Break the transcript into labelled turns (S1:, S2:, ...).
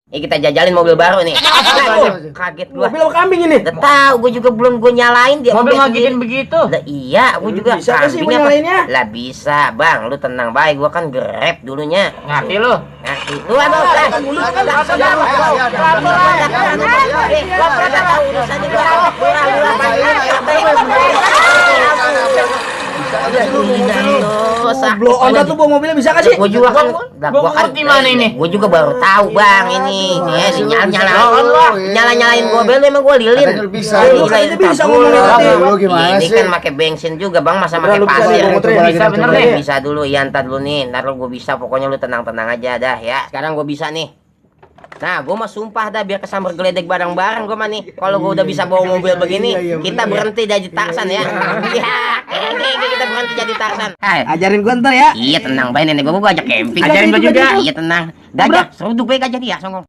S1: Kita jajalin mobil baru nih. Kaget gua.
S2: Mobil kambing ini.
S1: Udah tahu, gua juga belum gua nyalain dia.
S3: Mobil ngagetin begitu.
S1: Lah iya, gua juga
S2: bisa sih
S1: kambing apa?
S2: nyalainnya.
S1: Lah bisa, Bang. Lu tenang baik, gua kan Grab dulunya.
S3: Ngerti lu?
S1: Ngerti. Lu apa?
S2: Blow on tuh bawa mobilnya bisa kasih?
S1: Gua juga kan,
S3: Gua kan gimana ini?
S1: Gua juga baru tahu Bang ini. Ya sinyal nyalain mobil emang gua lilin.
S4: Katanya bisa.
S2: Lu katanya bisa ngomong nanti.
S4: Lu gimana
S1: Ini
S4: sih?
S1: kan pakai bensin juga Bang, masa pakai
S2: Lu bisa
S1: pasir.
S2: ngomong, Tre.
S3: Bisa bener deh.
S1: Bisa dulu, iya ntar dulu nih. Ntar gua bisa, pokoknya lu tenang-tenang aja dah ya. Sekarang gua bisa nih. Nah, gue mah sumpah dah biar kesambar geledek bareng-bareng gue mah nih. Kalau gue udah bisa bawa mobil begini, kita berhenti jadi Tarsan ya. Iya, kita berhenti jadi Tarsan.
S2: Ajarin gua ntar ya.
S1: Iya tenang, baik nenek gue ajak camping.
S3: Ajarin gua juga.
S1: Iya tenang. Gajah, seruduk baik aja dia, songong.